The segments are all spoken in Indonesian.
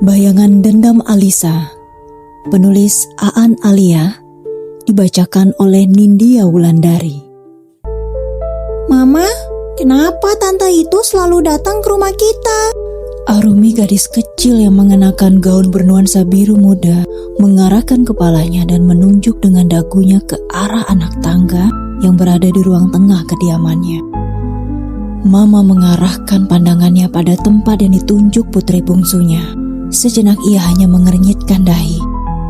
Bayangan Dendam Alisa, penulis Aan Alia, dibacakan oleh Nindya Wulandari. Mama, kenapa tante itu selalu datang ke rumah kita? Arumi, gadis kecil yang mengenakan gaun bernuansa biru muda, mengarahkan kepalanya dan menunjuk dengan dagunya ke arah anak tangga yang berada di ruang tengah kediamannya. Mama mengarahkan pandangannya pada tempat yang ditunjuk putri bungsunya. Sejenak ia hanya mengernyitkan dahi.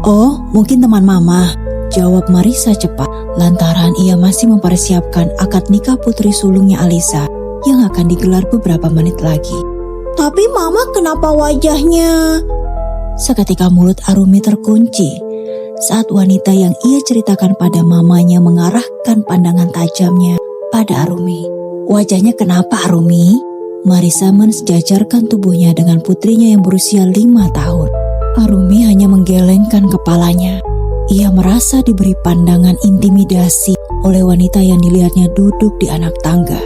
"Oh, mungkin teman Mama," jawab Marisa cepat, lantaran ia masih mempersiapkan akad nikah putri sulungnya Alisa yang akan digelar beberapa menit lagi. "Tapi Mama, kenapa wajahnya?" Seketika mulut Arumi terkunci saat wanita yang ia ceritakan pada mamanya mengarahkan pandangan tajamnya pada Arumi. "Wajahnya kenapa, Arumi?" Marisa mensejajarkan tubuhnya dengan putrinya yang berusia 5 tahun. Arumi hanya menggelengkan kepalanya. Ia merasa diberi pandangan intimidasi oleh wanita yang dilihatnya duduk di anak tangga.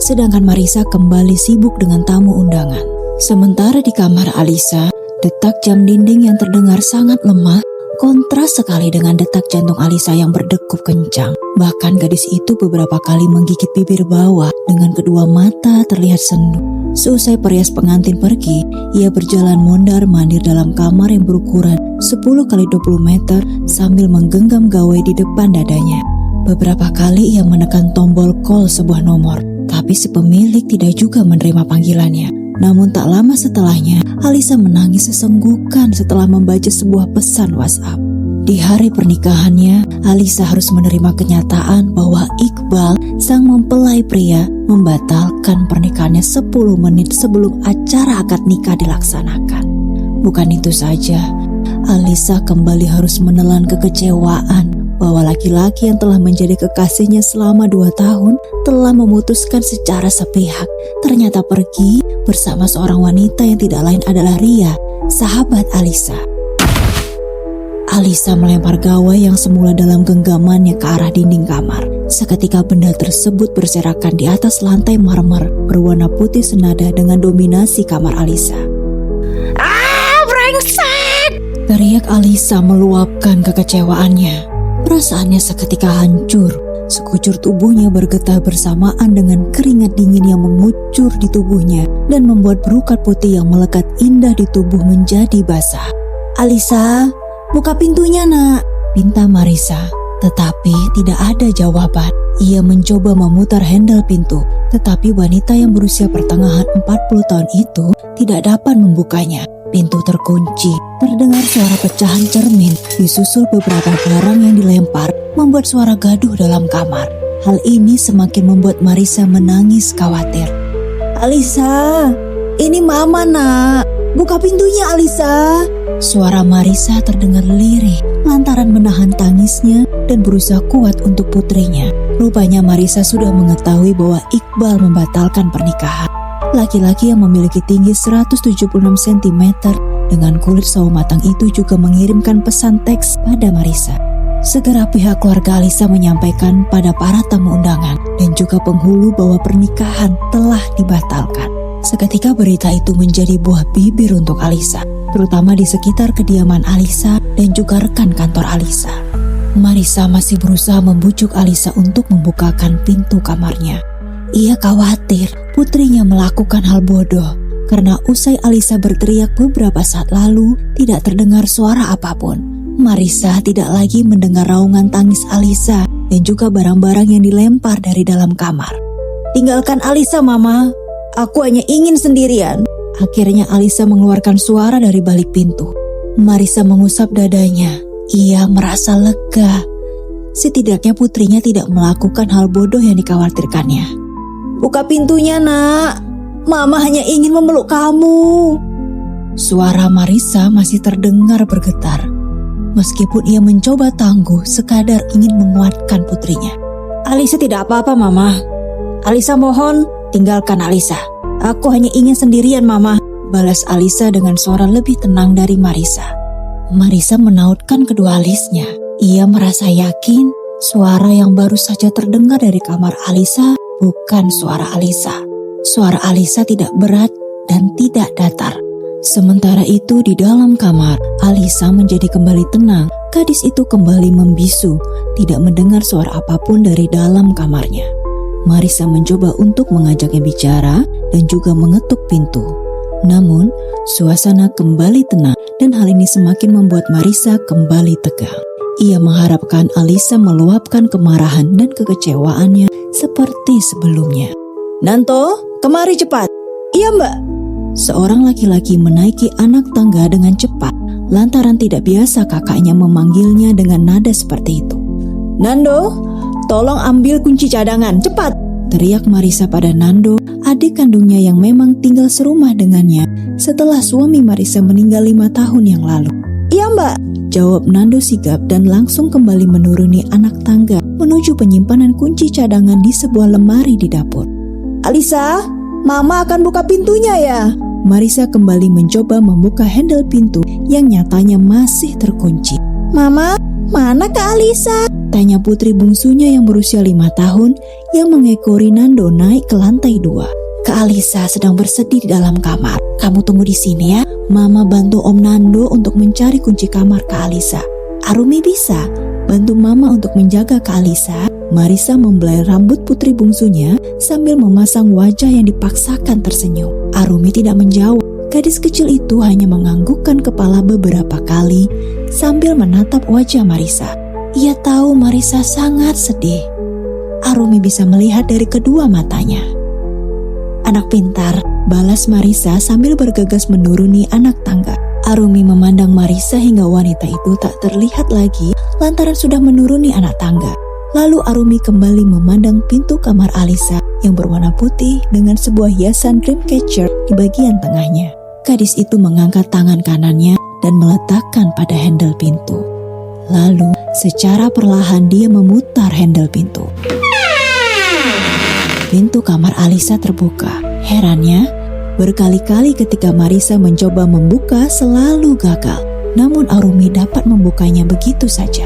Sedangkan Marisa kembali sibuk dengan tamu undangan. Sementara di kamar Alisa, detak jam dinding yang terdengar sangat lemah kontras sekali dengan detak jantung Alisa yang berdegup kencang. Bahkan gadis itu beberapa kali menggigit bibir bawah dengan kedua mata terlihat sendu. Seusai perias pengantin pergi, ia berjalan mondar-mandir dalam kamar yang berukuran 10 x 20 meter sambil menggenggam gawai di depan dadanya. Beberapa kali ia menekan tombol call sebuah nomor, tapi si pemilik tidak juga menerima panggilannya. Namun tak lama setelahnya, Alisa menangis sesenggukan setelah membaca sebuah pesan WhatsApp. Di hari pernikahannya, Alisa harus menerima kenyataan bahwa Iqbal, sang mempelai pria, membatalkan pernikahannya 10 menit sebelum acara akad nikah dilaksanakan. Bukan itu saja, Alisa kembali harus menelan kekecewaan bahwa laki-laki yang telah menjadi kekasihnya selama 2 tahun telah memutuskan secara sepihak, ternyata pergi bersama seorang wanita yang tidak lain adalah Ria, sahabat Alisa. Alisa melempar gawai yang semula dalam genggamannya ke arah dinding kamar. Seketika benda tersebut berserakan di atas lantai marmer berwarna putih senada dengan dominasi kamar Alisa. Brengsek! Teriak Alisa meluapkan kekecewaannya. Perasaannya seketika hancur. Sekujur tubuhnya bergetar bersamaan dengan keringat dingin yang mengucur di tubuhnya dan membuat berukat putih yang melekat indah di tubuh menjadi basah. "Alisa, buka pintunya, Nak," pinta Marisa. Tetapi tidak ada jawaban. Ia mencoba memutar handle pintu, tetapi wanita yang berusia pertengahan 40 tahun itu tidak dapat membukanya. Pintu terkunci. Terdengar suara pecahan cermin, disusul beberapa barang yang dilempar, membuat suara gaduh dalam kamar. Hal ini semakin membuat Marisa menangis khawatir. "Alisa, ini Mama, Nak. Buka pintunya, Alisa." Suara Marisa terdengar lirih lantaran menahan tangisnya dan berusaha kuat untuk putrinya. Rupanya Marisa sudah mengetahui bahwa Iqbal membatalkan pernikahan. Laki-laki yang memiliki tinggi 176 cm dengan kulit sawo matang itu juga mengirimkan pesan teks pada Marisa. Segera pihak keluarga Alisa menyampaikan pada para tamu undangan dan juga penghulu bahwa pernikahan telah dibatalkan. Seketika berita itu menjadi buah bibir untuk Alisa, terutama di sekitar kediaman Alisa dan juga rekan kantor Alisa. Marisa masih berusaha membujuk Alisa untuk membukakan pintu kamarnya. Ia khawatir putrinya melakukan hal bodoh karena usai Alisa berteriak beberapa saat lalu tidak terdengar suara apapun. Marisa tidak lagi mendengar raungan tangis Alisa dan juga barang-barang yang dilempar dari dalam kamar. "Tinggalkan Alisa, Mama. Aku hanya ingin sendirian." Akhirnya Alisa mengeluarkan suara dari balik pintu. Marisa mengusap dadanya. Ia merasa lega. Setidaknya putrinya tidak melakukan hal bodoh yang dikhawatirkannya. "Buka pintunya, Nak. Mama hanya ingin memeluk kamu." Suara Marisa masih terdengar bergetar. Meskipun ia mencoba tangguh sekadar ingin menguatkan putrinya. "Alisa tidak apa-apa, Mama. Alisa mohon, tinggalkan Alisa. Aku hanya ingin sendirian, Mama," balas Alisa dengan suara lebih tenang dari Marisa. Marisa menautkan kedua alisnya. Ia merasa yakin suara yang baru saja terdengar dari kamar Alisa bukan suara Alisa. Suara Alisa tidak berat dan tidak datar. Sementara itu di dalam kamar, Alisa menjadi kembali tenang. Gadis itu kembali membisu, tidak mendengar suara apapun dari dalam kamarnya. Marisa mencoba untuk mengajaknya bicara dan juga mengetuk pintu. Namun, suasana kembali tenang dan hal ini semakin membuat Marisa kembali tegang. Ia mengharapkan Alisa meluapkan kemarahan dan kekecewaannya seperti sebelumnya. Nanto, kemari cepat. Iya mbak. Seorang laki-laki menaiki anak tangga dengan cepat, lantaran tidak biasa kakaknya memanggilnya dengan nada seperti itu. Nando, tolong ambil kunci cadangan, cepat. Teriak Marisa pada Nando, adik kandungnya yang memang tinggal serumah dengannya setelah suami Marisa meninggal 5 tahun yang lalu. Iya mbak, jawab Nando sigap dan langsung kembali menuruni anak tangga menuju penyimpanan kunci cadangan di sebuah lemari di dapur. Alisa, mama akan buka pintunya ya. Marisa kembali mencoba membuka handle pintu yang nyatanya masih terkunci. Mama, mana Kak Alisa? Tanya putri bungsunya yang berusia 5 tahun yang mengekori Nando naik ke lantai 2. Kak Alisa sedang bersedih di dalam kamar. Kamu tunggu di sini ya. Mama bantu Om Nando untuk mencari kunci kamar Kak Alisa. Arumi bisa bantu Mama untuk menjaga Kak Alisa. Marisa membelai rambut putri bungsunya sambil memasang wajah yang dipaksakan tersenyum. Arumi tidak menjawab. Gadis kecil itu hanya menganggukkan kepala beberapa kali sambil menatap wajah Marisa. Ia tahu Marisa sangat sedih. Arumi bisa melihat dari kedua matanya. Anak pintar, balas Marisa sambil bergegas menuruni anak tangga. Arumi memandang Marisa hingga wanita itu tak terlihat lagi lantaran sudah menuruni anak tangga. Lalu Arumi kembali memandang pintu kamar Alisa yang berwarna putih dengan sebuah hiasan dreamcatcher di bagian tengahnya. Gadis itu mengangkat tangan kanannya dan meletakkan pada handle pintu. Lalu secara perlahan dia memutar handle pintu. Pintu kamar Alisa terbuka. Herannya, berkali-kali ketika Marisa mencoba membuka selalu gagal. Namun Arumi dapat membukanya begitu saja.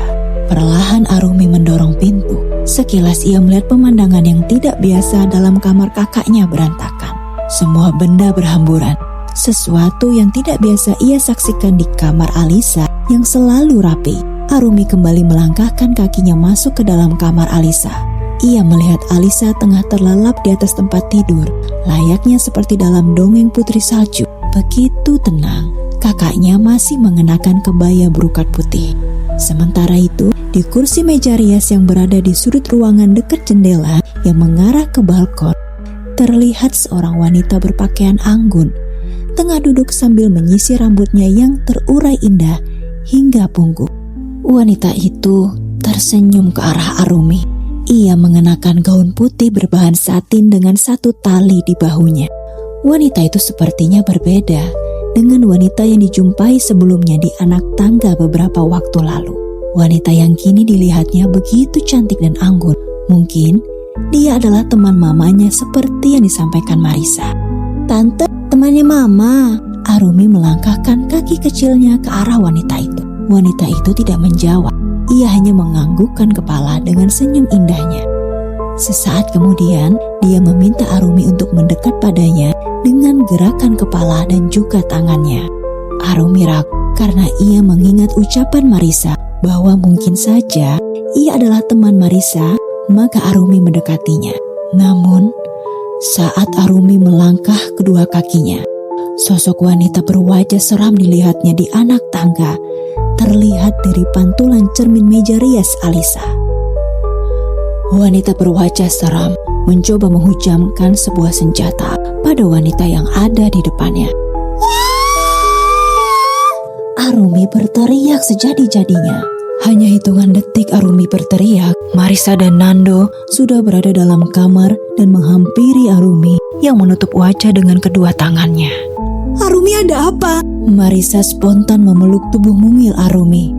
Perlahan Arumi mendorong pintu. Sekilas ia melihat pemandangan yang tidak biasa dalam kamar kakaknya berantakan. Semua benda berhamburan. Sesuatu yang tidak biasa ia saksikan di kamar Alisa yang selalu rapi. Arumi kembali melangkahkan kakinya masuk ke dalam kamar Alisa. Ia melihat Alisa tengah terlelap di atas tempat tidur, layaknya seperti dalam dongeng Putri Salju. Begitu tenang, kakaknya masih mengenakan kebaya berukat putih. Sementara itu, di kursi meja rias yang berada di sudut ruangan dekat jendela yang mengarah ke balkon, terlihat seorang wanita berpakaian anggun, tengah duduk sambil menyisir rambutnya yang terurai indah hingga punggung. Wanita itu tersenyum ke arah Arumi. Ia mengenakan gaun putih berbahan satin dengan satu tali di bahunya. Wanita itu sepertinya berbeda dengan wanita yang dijumpai sebelumnya di anak tangga beberapa waktu lalu. Wanita yang kini dilihatnya begitu cantik dan anggun. Mungkin dia adalah teman mamanya seperti yang disampaikan Marisa. Tante, temannya mama. Arumi melangkahkan kaki kecilnya ke arah wanita itu. Wanita itu tidak menjawab. Ia hanya menganggukkan kepala dengan senyum indahnya. Sesaat kemudian, dia meminta Arumi untuk mendekat padanya dengan gerakan kepala dan juga tangannya. Arumi ragu karena ia mengingat ucapan Marisa bahwa mungkin saja ia adalah teman Marisa, maka Arumi mendekatinya. Namun, saat Arumi melangkah kedua kakinya, sosok wanita berwajah seram dilihatnya di anak tangga, terlihat dari pantulan cermin meja rias Alisa. Wanita berwajah seram mencoba menghujamkan sebuah senjata pada wanita yang ada di depannya. Arumi berteriak sejadi-jadinya. Hanya hitungan detik Arumi berteriak, Marisa dan Nando sudah berada dalam kamar dan menghampiri Arumi yang menutup wajah dengan kedua tangannya. Arumi, ada apa? Marisa spontan memeluk tubuh mungil Arumi.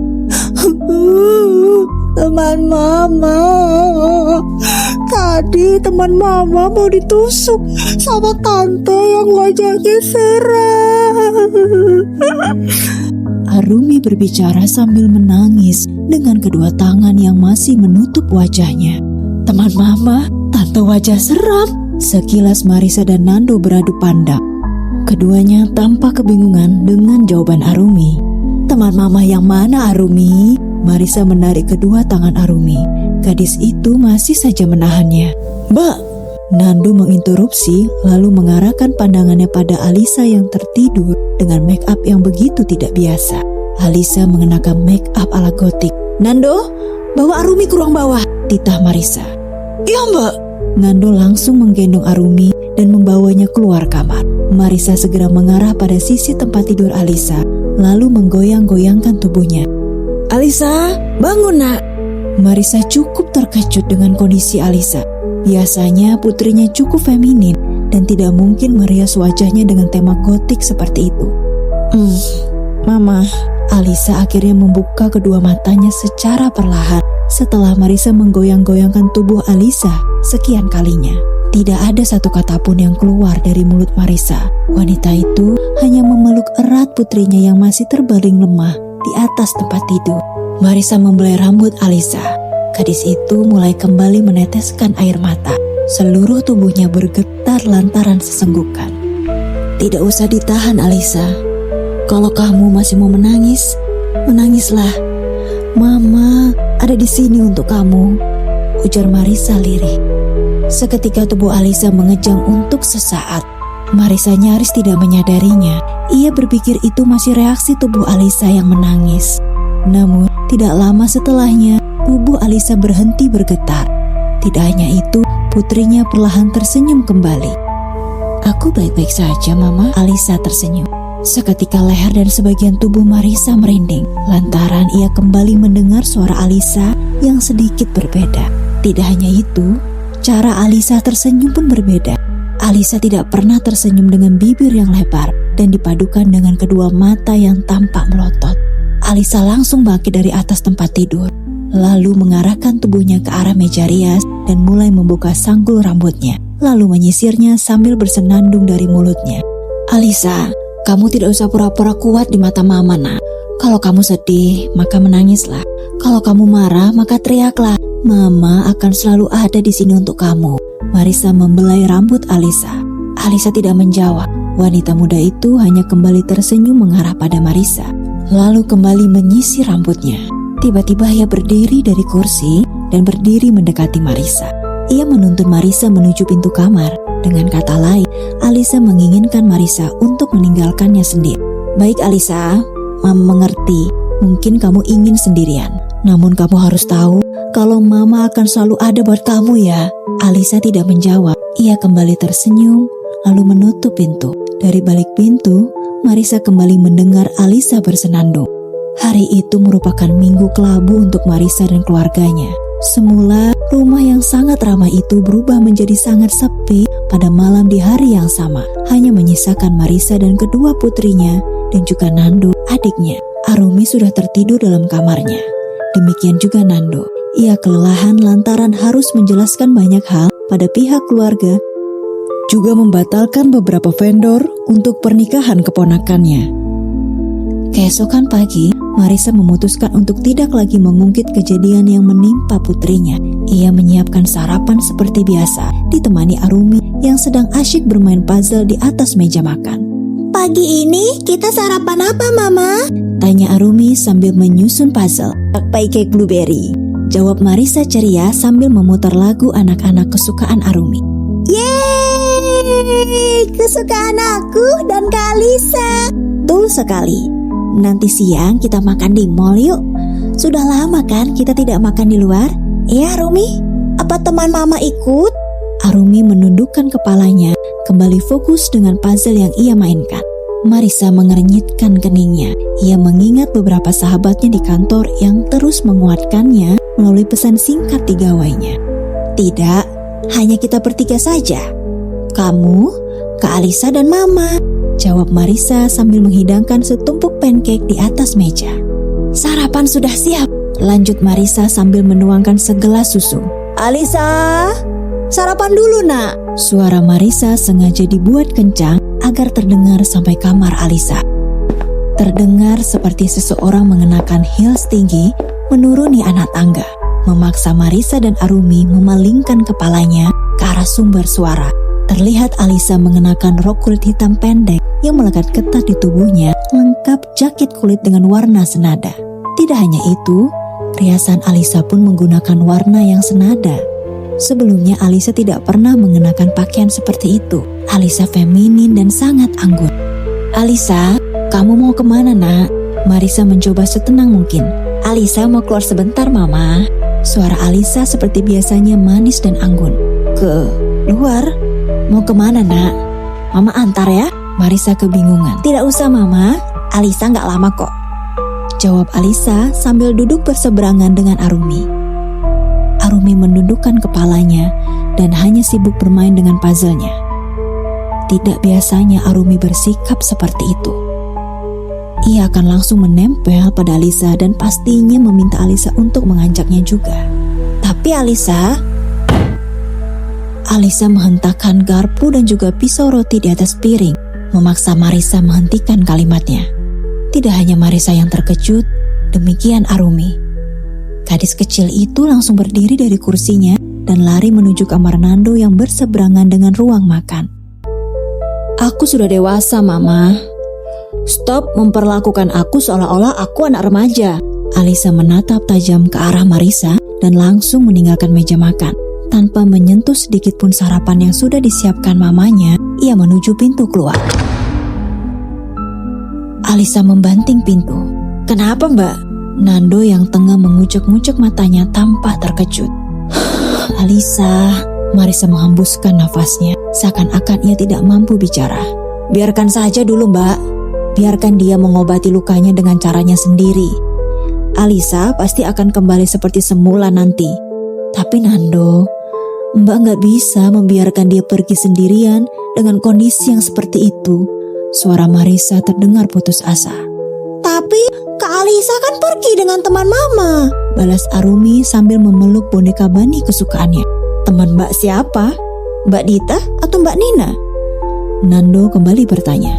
Teman mama. Tadi teman mama mau ditusuk sama tante yang wajahnya seram. Arumi berbicara sambil menangis dengan kedua tangan yang masih menutup wajahnya. Teman mama, tante wajah seram. Sekilas Marisa dan Nando beradu pandang. Keduanya tampak kebingungan dengan jawaban Arumi. Teman mama yang mana, Arumi? Marisa menarik kedua tangan Arumi. Gadis itu masih saja menahannya. Mbak, Nando menginterupsi lalu mengarahkan pandangannya pada Alisa yang tertidur dengan make up yang begitu tidak biasa. Alisa mengenakan make up ala gotik. Nando, bawa Arumi ke ruang bawah, titah Marisa. Iya mbak. Nando langsung menggendong Arumi dan membawanya keluar kamar. Marisa segera mengarah pada sisi tempat tidur Alisa, lalu menggoyang-goyangkan tubuhnya. Alisa, bangun nak. Marisa cukup terkejut dengan kondisi Alisa. Biasanya putrinya cukup feminin dan tidak mungkin merias wajahnya dengan tema gotik seperti itu. Mama. Alisa akhirnya membuka kedua matanya secara perlahan setelah Marisa menggoyang-goyangkan tubuh Alisa sekian kalinya. Tidak ada satu kata pun yang keluar dari mulut Marisa. Wanita itu hanya memeluk erat putrinya yang masih terbaring lemah di atas tempat tidur. Marisa membelai rambut Alisa. Gadis itu mulai kembali meneteskan air mata. Seluruh tubuhnya bergetar lantaran sesenggukan. Tidak usah ditahan, Alisa. Kalau kamu masih mau menangis, menangislah. Mama ada di sini untuk kamu, ujar Marisa lirih. Seketika tubuh Alisa mengejang untuk sesaat. Marisa nyaris tidak menyadarinya. Ia berpikir itu masih reaksi tubuh Alisa yang menangis. Namun tidak lama setelahnya, tubuh Alisa berhenti bergetar. Tidak hanya itu, putrinya perlahan tersenyum kembali. Aku baik-baik saja, Mama. Alisa tersenyum. Seketika leher dan sebagian tubuh Marisa merinding lantaran ia kembali mendengar suara Alisa yang sedikit berbeda. Tidak hanya itu, cara Alisa tersenyum pun berbeda. Alisa tidak pernah tersenyum dengan bibir yang lebar dan dipadukan dengan kedua mata yang tampak melotot. Alisa langsung bangkit dari atas tempat tidur, lalu mengarahkan tubuhnya ke arah meja rias dan mulai membuka sanggul rambutnya, lalu menyisirnya sambil bersenandung dari mulutnya. Alisa, kamu tidak usah pura-pura kuat di mata mama, nak. Kalau kamu sedih, maka menangislah. Kalau kamu marah, maka teriaklah. Mama akan selalu ada di sini untuk kamu. Marisa membelai rambut Alisa. Alisa tidak menjawab. Wanita muda itu hanya kembali tersenyum mengarah pada Marisa, lalu kembali menyisir rambutnya. Tiba-tiba ia berdiri dari kursi dan berdiri mendekati Marisa. Ia menuntun Marisa menuju pintu kamar. Dengan kata lain, Alisa menginginkan Marisa untuk meninggalkannya sendiri. Baik Alisa, Mama mengerti. Mungkin kamu ingin sendirian. Namun kamu harus tahu kalau Mama akan selalu ada buat kamu ya. Alisa tidak menjawab. Ia kembali tersenyum lalu menutup pintu. Dari balik pintu, Marisa kembali mendengar Alisa bersenandung. Hari itu merupakan minggu kelabu untuk Marisa dan keluarganya. Semula, rumah yang sangat ramai itu berubah menjadi sangat sepi pada malam di hari yang sama. Hanya menyisakan Marisa dan kedua putrinya dan juga Nando, adiknya. Arumi sudah tertidur dalam kamarnya. Demikian juga Nando. Ia kelelahan lantaran harus menjelaskan banyak hal pada pihak keluarga, juga membatalkan beberapa vendor untuk pernikahan keponakannya. Keesokan pagi, Marisa memutuskan untuk tidak lagi mengungkit kejadian yang menimpa putrinya. Ia menyiapkan sarapan seperti biasa, ditemani Arumi yang sedang asyik bermain puzzle di atas meja makan. Pagi ini kita sarapan apa, Mama? Tanya Arumi sambil menyusun puzzle. Pancake blueberry, jawab Marisa ceria sambil memutar lagu anak-anak kesukaan Arumi. Yeay, kesukaan aku dan Kak Alisa. Betul sekali. Nanti siang kita makan di mall yuk. Sudah lama kan kita tidak makan di luar? Iya Arumi, apa teman Mama ikut? Arumi menundukkan kepalanya, kembali fokus dengan puzzle yang ia mainkan. Marisa mengernyitkan keningnya. Ia mengingat beberapa sahabatnya di kantor yang terus menguatkannya melalui pesan singkat di gawainya. Tidak, hanya kita bertiga saja. Kamu, Kak Alisa dan Mama, jawab Marisa sambil menghidangkan setumpuk pancake di atas meja. Sarapan sudah siap, lanjut Marisa sambil menuangkan segelas susu. Alisa, sarapan dulu nak. Suara Marisa sengaja dibuat kencang agar terdengar sampai kamar Alisa. Terdengar seperti seseorang mengenakan heels tinggi menuruni anak tangga, memaksa Marisa dan Arumi memalingkan kepalanya ke arah sumber suara. Terlihat Alisa mengenakan rok kulit hitam pendek yang melekat ketat di tubuhnya, lengkap jaket kulit dengan warna senada. Tidak hanya itu, riasan Alisa pun menggunakan warna yang senada. Sebelumnya Alisa tidak pernah mengenakan pakaian seperti itu. Alisa feminin dan sangat anggun. "Alisa, kamu mau kemana nak?" Marisa mencoba setenang mungkin. "Alisa mau keluar sebentar mama." Suara Alisa seperti biasanya manis dan anggun. "Ke luar? Mau kemana nak? Mama antar ya?" Marisa kebingungan. "Tidak usah mama, Alisa gak lama kok," jawab Alisa sambil duduk berseberangan dengan Arumi. Arumi menundukkan kepalanya dan hanya sibuk bermain dengan puzzle-nya. Tidak biasanya Arumi bersikap seperti itu. Ia akan langsung menempel pada Alisa dan pastinya meminta Alisa untuk mengajaknya juga. Tapi Alisa menghentakkan garpu dan juga pisau roti di atas piring, memaksa Marisa menghentikan kalimatnya. Tidak hanya Marisa yang terkejut, demikian Arumi. Gadis kecil itu langsung berdiri dari kursinya dan lari menuju kamar Nando yang berseberangan dengan ruang makan. "Aku sudah dewasa, Mama. Stop memperlakukan aku seolah-olah aku anak remaja." Alisa menatap tajam ke arah Marisa dan langsung meninggalkan meja makan. Tanpa menyentuh sedikit pun sarapan yang sudah disiapkan mamanya, ia menuju pintu keluar. Alisa membanting pintu. "Kenapa mbak?" Nando yang tengah mengucek-ngucek matanya tampak terkejut. "Alisa," Marisa menghembuskan nafasnya, seakan-akan ia tidak mampu bicara. "Biarkan saja dulu mbak. Biarkan dia mengobati lukanya dengan caranya sendiri. Alisa pasti akan kembali seperti semula nanti. Tapi Nando, mbak gak bisa membiarkan dia pergi sendirian dengan kondisi yang seperti itu." Suara Marisa terdengar putus asa. "Tapi Kak Alisa kan pergi dengan teman mama," balas Arumi sambil memeluk boneka Bani kesukaannya. "Teman mbak siapa? Mbak Dita atau Mbak Nina?" Nando kembali bertanya.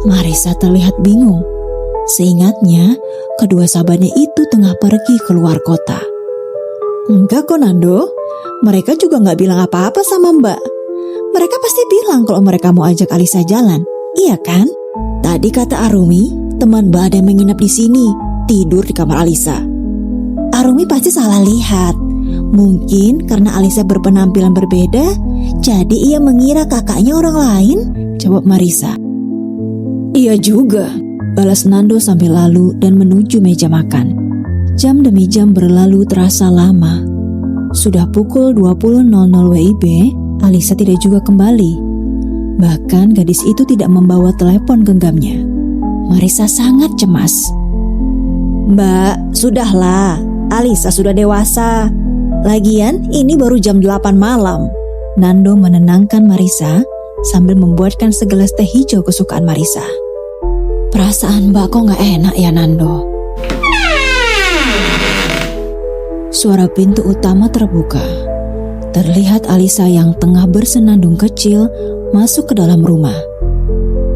Marisa terlihat bingung. Seingatnya, kedua sahabatnya itu tengah pergi keluar kota. "Enggak kok Nando, mereka juga gak bilang apa-apa sama mbak. Mereka pasti bilang kalau mereka mau ajak Alisa jalan, iya kan? Tadi kata Arumi, teman mbak ada yang menginap di sini, tidur di kamar Alisa." Arumi pasti salah lihat. Mungkin karena Alisa berpenampilan berbeda, jadi ia mengira kakaknya orang lain, jawab Marisa. "Iya juga," balas Nando sambil lalu dan menuju meja makan. Jam demi jam berlalu terasa lama. Sudah pukul 20.00 WIB, Alisa tidak juga kembali. Bahkan gadis itu tidak membawa telepon genggamnya. Marisa sangat cemas. "Mbak, sudahlah. Alisa sudah dewasa. Lagian ini baru jam 8 malam. Nando menenangkan Marisa sambil membuatkan segelas teh hijau kesukaan Marisa. "Perasaan mbak kok gak enak ya Nando?" Suara pintu utama terbuka. Terlihat Alisa yang tengah bersenandung kecil masuk ke dalam rumah.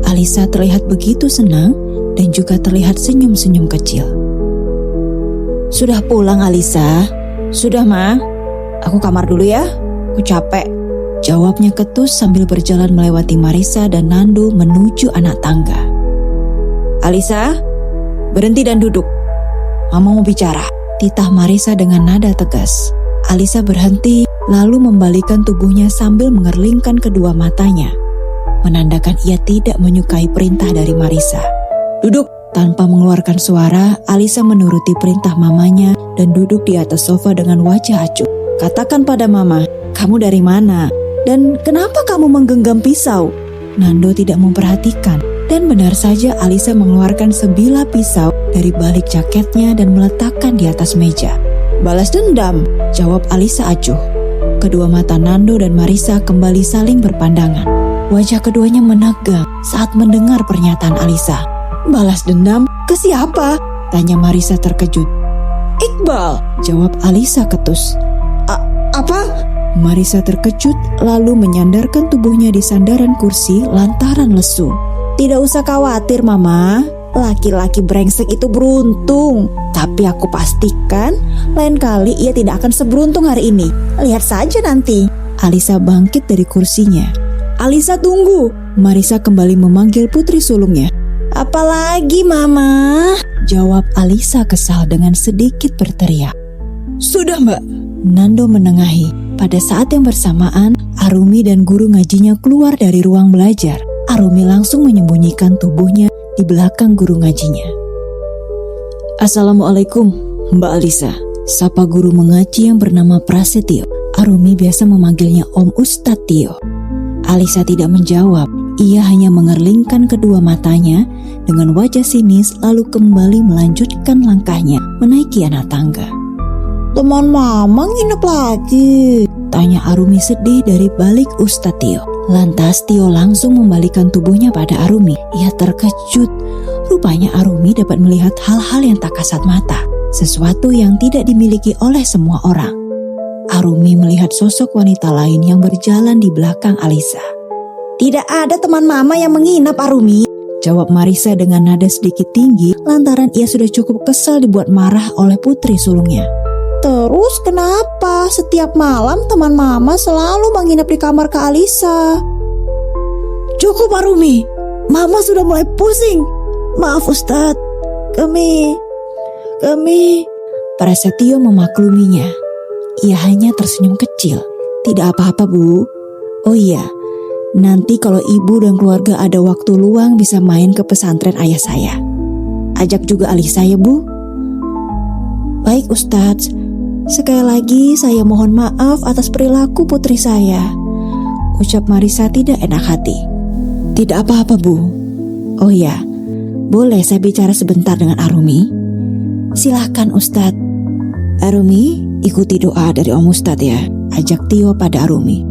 Alisa terlihat begitu senang dan juga terlihat senyum-senyum kecil. "Sudah pulang Alisa?" "Sudah Ma, aku kamar dulu ya, aku capek," jawabnya ketus sambil berjalan melewati Marisa dan Nando menuju anak tangga. "Alisa, berhenti dan duduk. Mama mau bicara," titah Marisa dengan nada tegas. Alisa berhenti lalu membalikkan tubuhnya sambil mengerlingkan kedua matanya, menandakan ia tidak menyukai perintah dari Marisa. "Duduk." Tanpa mengeluarkan suara, Alisa menuruti perintah mamanya dan duduk di atas sofa dengan wajah acuh. "Katakan pada mama, kamu dari mana? Dan kenapa kamu menggenggam pisau?" Nando tidak memperhatikan. Dan benar saja Alisa mengeluarkan sebilah pisau dari balik jaketnya dan meletakkan di atas meja. "Balas dendam," jawab Alisa acuh. Kedua mata Nando dan Marisa kembali saling berpandangan. Wajah keduanya menegang saat mendengar pernyataan Alisa. "Balas dendam? Ke siapa?" tanya Marisa terkejut. "Iqbal," jawab Alisa ketus. Apa? Marisa terkejut lalu menyandarkan tubuhnya di sandaran kursi lantaran lesu. "Tidak usah khawatir Mama, laki-laki brengsek itu beruntung. Tapi aku pastikan lain kali ia tidak akan seberuntung hari ini. Lihat saja nanti." Alisa bangkit dari kursinya. Alisa, tunggu. Marisa kembali memanggil putri sulungnya. Apalagi Mama? Jawab Alisa kesal dengan sedikit berteriak. Sudah Mbak. Nando menengahi. Pada saat yang bersamaan, Arumi dan guru ngajinya keluar dari ruang belajar. Arumi langsung menyembunyikan tubuhnya di belakang guru ngajinya. Assalamualaikum Mbak Alisa. Sapa guru mengaji yang bernama Prasetyo. Arumi biasa memanggilnya Om Ustadz Tio. Alisa tidak menjawab. Ia hanya mengerlingkan kedua matanya dengan wajah sinis lalu kembali melanjutkan langkahnya menaiki anak tangga. Teman Mama nginep lagi? Tanya Arumi sedih dari balik Ustadz Tio. Lantas Tio langsung membalikan tubuhnya pada Arumi. Ia terkejut. Rupanya Arumi dapat melihat hal-hal yang tak kasat mata. Sesuatu yang tidak dimiliki oleh semua orang. Arumi melihat sosok wanita lain yang berjalan di belakang Alisa. Tidak ada teman Mama yang menginap, Arumi. Jawab Marisa dengan nada sedikit tinggi lantaran ia sudah cukup kesal dibuat marah oleh putri sulungnya. Terus kenapa setiap malam teman Mama selalu menginap di kamar Kak Alisa? Cukup Arumi, Mama sudah mulai pusing. Maaf Ustadz, kami... Prasetyo memakluminya. Ia hanya tersenyum kecil. Tidak apa-apa Bu. Oh iya, nanti kalau ibu dan keluarga ada waktu luang bisa main ke pesantren ayah saya. Ajak juga Alisa ya Bu. Baik Ustadz, sekali lagi saya mohon maaf atas perilaku putri saya. Ucap Marisa tidak enak hati. Tidak apa-apa Bu. Oh ya, boleh saya bicara sebentar dengan Arumi? Silahkan Ustadz. Arumi, ikuti doa dari Om Ustadz ya. Ajak Tio pada Arumi.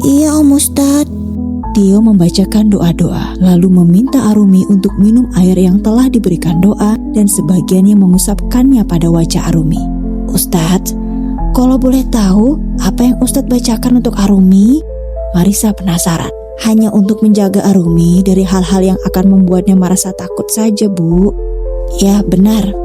Iya Om Ustadz. Tio membacakan doa-doa, lalu meminta Arumi untuk minum air yang telah diberikan doa dan sebagiannya mengusapkannya pada wajah Arumi. Ustadz, kalau boleh tahu apa yang Ustadz bacakan untuk Arumi? Marisa penasaran. Hanya untuk menjaga Arumi dari hal-hal yang akan membuatnya merasa takut saja Bu. Ya benar.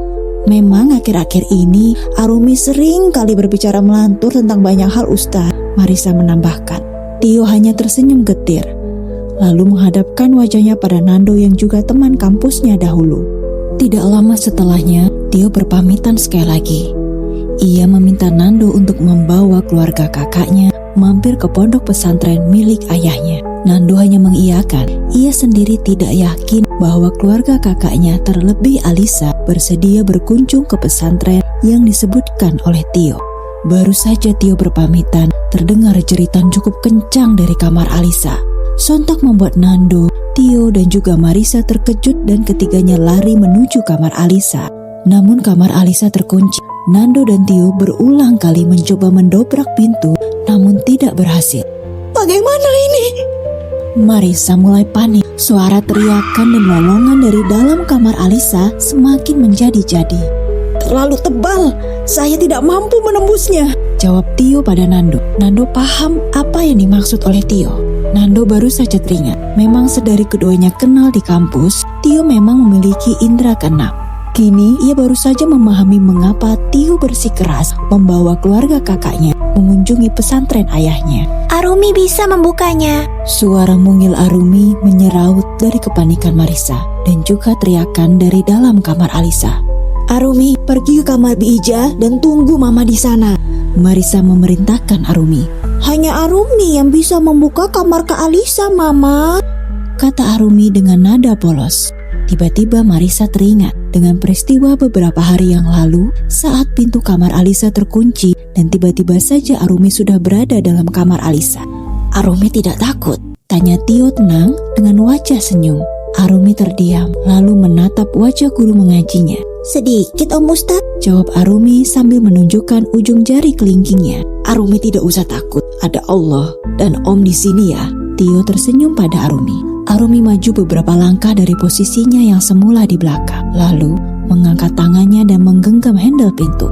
Memang akhir-akhir ini Arumi sering kali berbicara melantur tentang banyak hal Ustadz. Marisa menambahkan. Tio hanya tersenyum getir, lalu menghadapkan wajahnya pada Nando yang juga teman kampusnya dahulu. Tidak lama setelahnya, Tio berpamitan sekali lagi. Ia meminta Nando untuk membawa keluarga kakaknya mampir ke pondok pesantren milik ayahnya. Nando hanya mengiyakan. Ia sendiri tidak yakin bahwa keluarga kakaknya terlebih Alisa bersedia berkunjung ke pesantren yang disebutkan oleh Tio. Baru saja Tio berpamitan, terdengar jeritan cukup kencang dari kamar Alisa. Sontak membuat Nando, Tio dan juga Marisa terkejut dan ketiganya lari menuju kamar Alisa. Namun kamar Alisa terkunci. Nando dan Tio berulang kali mencoba mendobrak pintu, namun tidak berhasil. Bagaimana ini? Marisa mulai panik. Suara teriakan dan lolongan dari dalam kamar Alisa semakin menjadi-jadi. Terlalu tebal, saya tidak mampu menembusnya. Jawab Tio pada Nando. Nando paham apa yang dimaksud oleh Tio. Nando baru saja teringat. Memang sedari keduanya kenal di kampus, Tio memang memiliki indera keenam. Kini ia baru saja memahami mengapa Tio bersikeras membawa keluarga kakaknya mengunjungi pesantren ayahnya. Arumi bisa membukanya. Suara mungil Arumi menyeraut dari kepanikan Marisa dan juga teriakan dari dalam kamar Alisa. Arumi, pergi ke kamar Biija dan tunggu Mama di sana. Marisa memerintahkan Arumi. Hanya Arumi yang bisa membuka kamar Kak Alisa, Mama. Kata Arumi dengan nada polos. Tiba-tiba Marisa teringat dengan peristiwa beberapa hari yang lalu saat pintu kamar Alisa terkunci dan tiba-tiba saja Arumi sudah berada dalam kamar Alisa. Arumi tidak takut? Tanya Tio tenang dengan wajah senyum. Arumi terdiam lalu menatap wajah guru mengajinya. Sedikit Om Ustadz. Jawab Arumi sambil menunjukkan ujung jari kelingkingnya. Arumi tidak usah takut, ada Allah dan Om di sini ya. Tio tersenyum pada Arumi. Arumi maju beberapa langkah dari posisinya yang semula di belakang, lalu mengangkat tangannya dan menggenggam handle pintu.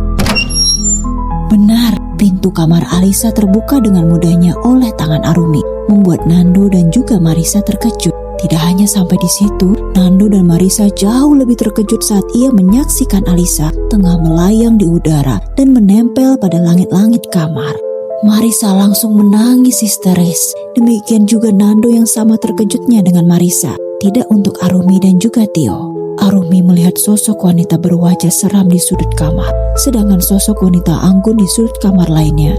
Benar, pintu kamar Alisa terbuka dengan mudahnya oleh tangan Arumi, membuat Nando dan juga Marisa terkejut. Tidak hanya sampai di situ, Nando dan Marisa jauh lebih terkejut saat ia menyaksikan Alisa tengah melayang di udara dan menempel pada langit-langit kamar. Marisa langsung menangis histeris. Demikian juga Nando yang sama terkejutnya dengan Marisa. Tidak untuk Arumi dan juga Tio. Arumi melihat sosok wanita berwajah seram di sudut kamar, sedangkan sosok wanita anggun di sudut kamar lainnya.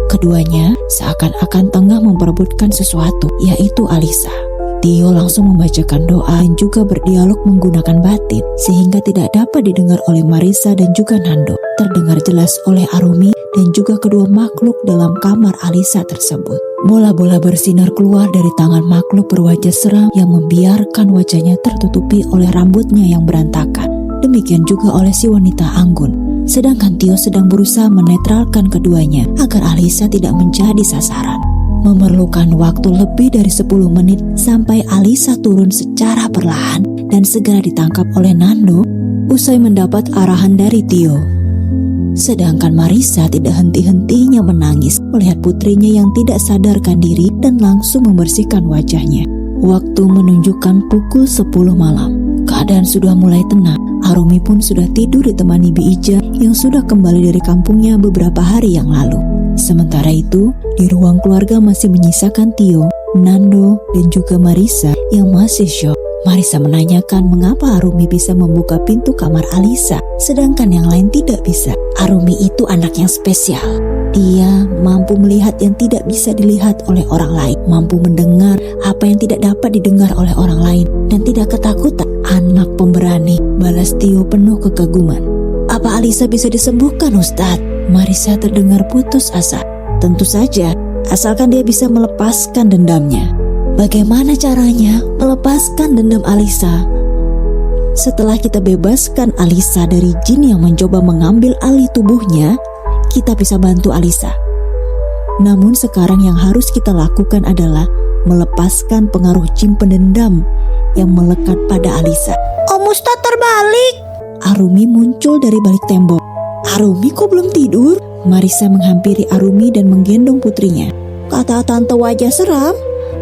Keduanya seakan-akan tengah memperebutkan sesuatu, yaitu Alisa. Tio langsung membacakan doa dan juga berdialog menggunakan batin, sehingga tidak dapat didengar oleh Marisa dan juga Nando. Terdengar jelas oleh Arumi dan juga kedua makhluk dalam kamar Alisa tersebut. Bola-bola bersinar keluar dari tangan makhluk berwajah seram yang membiarkan wajahnya tertutupi oleh rambutnya yang berantakan. Demikian juga oleh si wanita anggun. Sedangkan Tio sedang berusaha menetralkan keduanya agar Alisa tidak menjadi sasaran. Memerlukan waktu lebih dari 10 menit sampai Alisa turun secara perlahan dan segera ditangkap oleh Nando usai mendapat arahan dari Tio. Sedangkan Marisa tidak henti-hentinya menangis melihat putrinya yang tidak sadarkan diri dan langsung membersihkan wajahnya. Waktu menunjukkan pukul 10 malam. Keadaan sudah mulai tenang. Arumi pun sudah tidur ditemani Bi Ija yang sudah kembali dari kampungnya beberapa hari yang lalu. Sementara itu, di ruang keluarga masih menyisakan Tio, Nando, dan juga Marisa yang masih syok. Marisa menanyakan mengapa Arumi bisa membuka pintu kamar Alisa, sedangkan yang lain tidak bisa. Arumi itu anak yang spesial. Dia mampu melihat yang tidak bisa dilihat oleh orang lain, mampu mendengar apa yang tidak dapat didengar oleh orang lain, dan tidak ketakutan. Anak pemberani, balas Tio penuh kekaguman. Apa Alisa bisa disembuhkan, Ustadz? Marisa terdengar putus asa. Tentu saja, asalkan dia bisa melepaskan dendamnya. Bagaimana caranya melepaskan dendam Alisa? Setelah kita bebaskan Alisa dari jin yang mencoba mengambil alih tubuhnya, kita bisa bantu Alisa. Namun sekarang yang harus kita lakukan adalah melepaskan pengaruh jin pendendam yang melekat pada Alisa. Om Ustadz terbalik. Arumi muncul dari balik tembok. Arumi kok belum tidur? Marisa menghampiri Arumi dan menggendong putrinya. Kata tante wajah seram,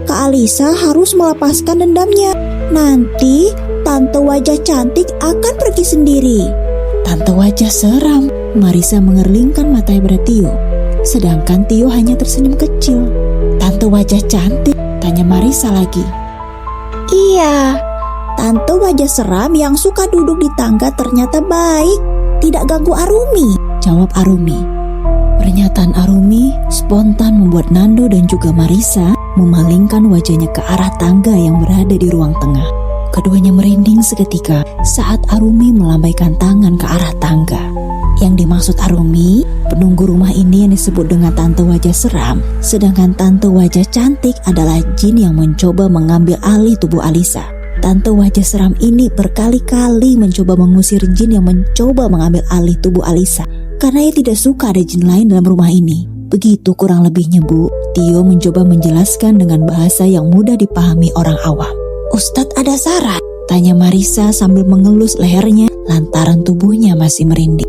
Kak Alisa harus melepaskan dendamnya. Nanti tante wajah cantik akan pergi sendiri. Tante wajah seram. Marisa mengerlingkan matanya pada Tio. Sedangkan Tio hanya tersenyum kecil. Tante wajah cantik? Tanya Marisa lagi. Iya, tante wajah seram yang suka duduk di tangga ternyata baik. Tidak ganggu Arumi, jawab Arumi. Pernyataan Arumi spontan membuat Nando dan juga Marisa memalingkan wajahnya ke arah tangga yang berada di ruang tengah. Keduanya merinding seketika saat Arumi melambaikan tangan ke arah tangga. Yang dimaksud Arumi, penunggu rumah ini yang disebut dengan tante wajah seram, sedangkan tante wajah cantik adalah jin yang mencoba mengambil alih tubuh Alisa. Tante wajah seram ini berkali-kali mencoba mengusir jin yang mencoba mengambil alih tubuh Alisa karena ia tidak suka ada jin lain dalam rumah ini. Begitu kurang lebihnya, Bu. Tio mencoba menjelaskan dengan bahasa yang mudah dipahami orang awam. Ustadz ada saran? Tanya Marisa sambil mengelus lehernya lantaran tubuhnya masih merinding.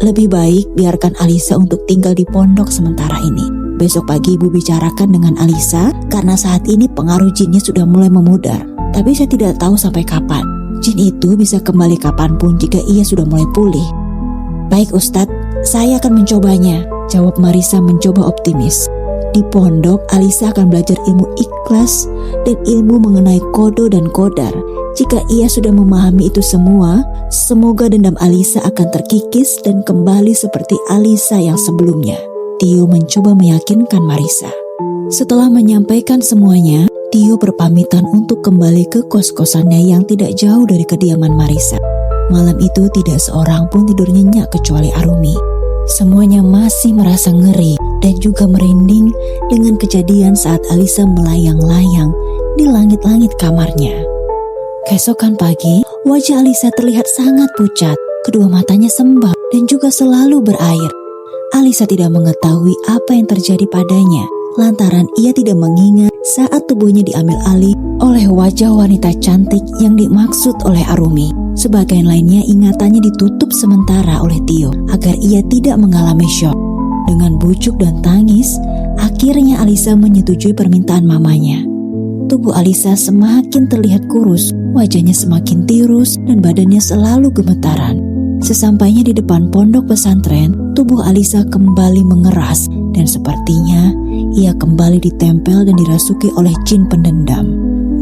Lebih baik biarkan Alisa untuk tinggal di pondok sementara ini. Besok pagi Ibu bicarakan dengan Alisa karena saat ini pengaruh jinnya sudah mulai memudar. Tapi saya tidak tahu sampai kapan. Jin itu bisa kembali kapanpun jika ia sudah mulai pulih. Baik Ustadz, saya akan mencobanya, jawab Marisa mencoba optimis. Di pondok, Alisa akan belajar ilmu ikhlas dan ilmu mengenai kodo dan kodar. Jika ia sudah memahami itu semua, semoga dendam Alisa akan terkikis dan kembali seperti Alisa yang sebelumnya. Tio mencoba meyakinkan Marisa. Setelah menyampaikan semuanya, Tio berpamitan untuk kembali ke kos-kosannya yang tidak jauh dari kediaman Marisa. Malam itu tidak seorang pun tidur nyenyak kecuali Arumi. Semuanya masih merasa ngeri dan juga merinding dengan kejadian saat Alisa melayang-layang di langit-langit kamarnya. Keesokan pagi, wajah Alisa terlihat sangat pucat, kedua matanya sembab dan juga selalu berair. Alisa tidak mengetahui apa yang terjadi padanya, lantaran ia tidak mengingat saat tubuhnya diambil alih oleh wajah wanita cantik yang dimaksud oleh Arumi. Sebagian lainnya ingatannya ditutup sementara oleh Tio agar ia tidak mengalami syok. Dengan bujuk dan tangis, akhirnya Alisa menyetujui permintaan mamanya. Tubuh Alisa semakin terlihat kurus, wajahnya semakin tirus dan badannya selalu gemetaran. Sesampainya di depan pondok pesantren, tubuh Alisa kembali mengeras dan sepertinya ia kembali ditempel dan dirasuki oleh jin pendendam.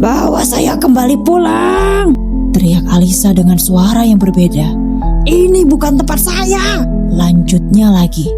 Bawa saya kembali pulang, teriak Alisa dengan suara yang berbeda. Ini bukan tempat saya. Lanjutnya lagi.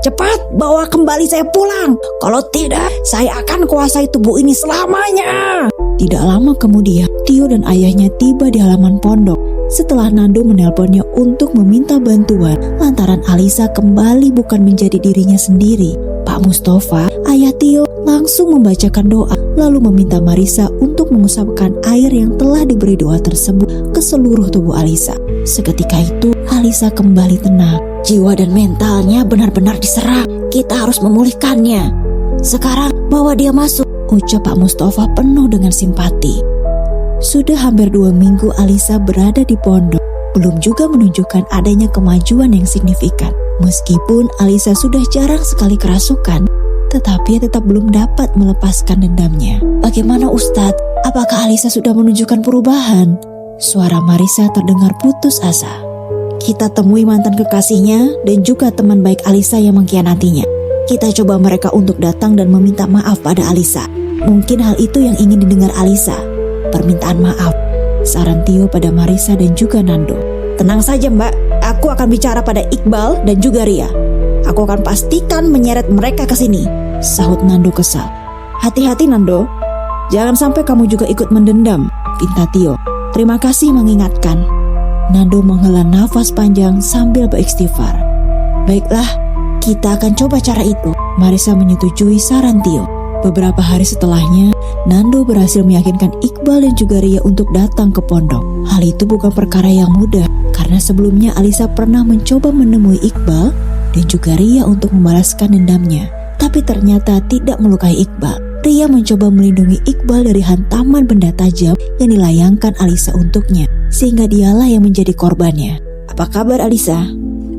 Cepat bawa kembali saya pulang. Kalau tidak, saya akan kuasai tubuh ini selamanya. Tidak lama kemudian, Tio dan ayahnya tiba di halaman pondok. Setelah Nando menelponnya untuk meminta bantuan lantaran Alisa kembali bukan menjadi dirinya sendiri, Pak Mustafa, ayah Tio, langsung membacakan doa lalu meminta Marisa untuk mengusapkan air yang telah diberi doa tersebut ke seluruh tubuh Alisa. Seketika itu, Alisa kembali tenang. Jiwa dan mentalnya benar-benar diserang. Kita harus memulihkannya. Sekarang bawa dia masuk, ucap Pak Mustafa penuh dengan simpati. Sudah hampir 2 minggu Alisa berada di pondok, belum juga menunjukkan adanya kemajuan yang signifikan. Meskipun Alisa sudah jarang sekali kerasukan, tetapi tetap belum dapat melepaskan dendamnya. Bagaimana Ustadz? Apakah Alisa sudah menunjukkan perubahan? Suara Marisa terdengar putus asa. Kita temui mantan kekasihnya dan juga teman baik Alisa yang mengkhianatinya. Kita coba mereka untuk datang dan meminta maaf pada Alisa. Mungkin hal itu yang ingin didengar Alisa. Permintaan maaf, saran Tio pada Marisa dan juga Nando. Tenang saja Mbak, aku akan bicara pada Iqbal dan juga Ria. Aku akan pastikan menyeret mereka ke sini, sahut Nando kesal. Hati-hati Nando, jangan sampai kamu juga ikut mendendam, pinta Tio. Terima kasih mengingatkan. Nando menghela nafas panjang sambil beristighfar. Baiklah, kita akan coba cara itu. Marisa menyetujui saran Tio. Beberapa hari setelahnya, Nando berhasil meyakinkan Iqbal dan juga Ria untuk datang ke pondok. Hal itu bukan perkara yang mudah, karena sebelumnya Alisa pernah mencoba menemui Iqbal dan juga Ria untuk membalaskan dendamnya. Tapi ternyata tidak melukai Iqbal. Ria mencoba melindungi Iqbal dari hantaman benda tajam yang dilayangkan Alisa untuknya, sehingga dialah yang menjadi korbannya. Apa kabar Alisa?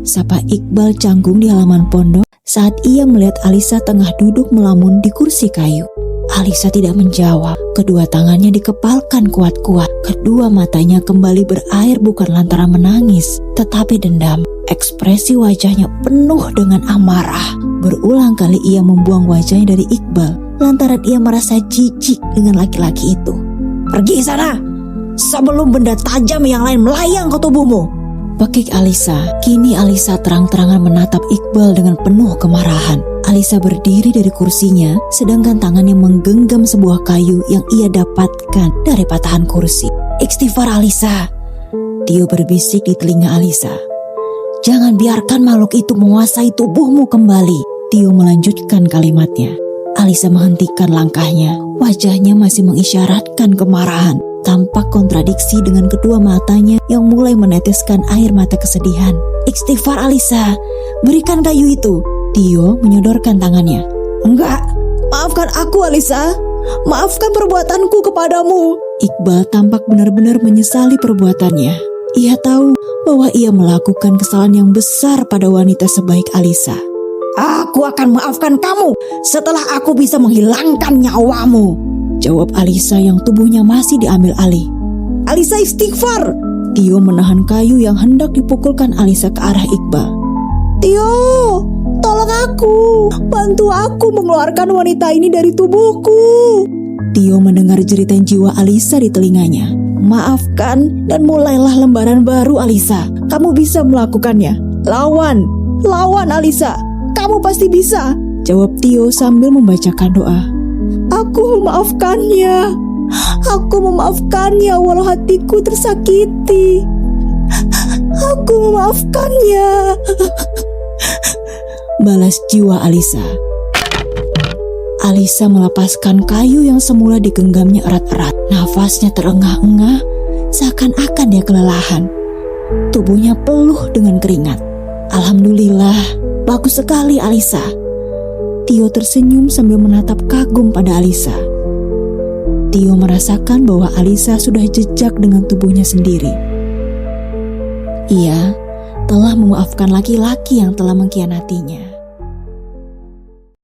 Sapa Iqbal canggung di halaman pondok saat ia melihat Alisa tengah duduk melamun di kursi kayu. Alisa tidak menjawab, kedua tangannya dikepalkan kuat-kuat. Kedua matanya kembali berair bukan lantaran menangis, tetapi dendam. Ekspresi wajahnya penuh dengan amarah. Berulang kali ia membuang wajahnya dari Iqbal lantaran ia merasa jijik dengan laki-laki itu. Pergi sana, sebelum benda tajam yang lain melayang ke tubuhmu, pekik Alisa. Kini Alisa terang-terangan menatap Iqbal dengan penuh kemarahan. Alisa berdiri dari kursinya, sedangkan tangannya menggenggam sebuah kayu yang ia dapatkan dari patahan kursi. Istighfar Alisa, Tio berbisik di telinga Alisa. Jangan biarkan makhluk itu menguasai tubuhmu kembali. Tio melanjutkan kalimatnya. Alisa menghentikan langkahnya, wajahnya masih mengisyaratkan kemarahan. Tampak kontradiksi dengan kedua matanya yang mulai meneteskan air mata kesedihan. Istighfar Alisa, berikan kayu itu. Tio menyodorkan tangannya. Enggak, maafkan aku Alisa. Maafkan perbuatanku kepadamu. Iqbal tampak benar-benar menyesali perbuatannya. Ia tahu bahwa ia melakukan kesalahan yang besar pada wanita sebaik Alisa. Aku akan maafkan kamu setelah aku bisa menghilangkan nyawamu, jawab Alisa yang tubuhnya masih diambil alih. Alisa istighfar. Tio menahan kayu yang hendak dipukulkan Alisa ke arah Iqbal. Tio, tolong aku. Bantu aku mengeluarkan wanita ini dari tubuhku. Tio mendengar jeritan jiwa Alisa di telinganya. Maafkan dan mulailah lembaran baru Alisa. Kamu bisa melakukannya. Lawan Alisa. Kamu pasti bisa, jawab Tio sambil membacakan doa. Aku memaafkannya. Aku memaafkannya walau hatiku tersakiti. Aku memaafkannya. Balas jiwa Alisa. Alisa melepaskan kayu yang semula digenggamnya erat-erat. Nafasnya terengah-engah, seakan-akan dia kelelahan. Tubuhnya peluh dengan keringat. Alhamdulillah, bagus sekali Alisa. Tio tersenyum sambil menatap kagum pada Alisa. Tio merasakan bahwa Alisa sudah jejak dengan tubuhnya sendiri. Ia telah memaafkan laki-laki yang telah mengkhianatinya.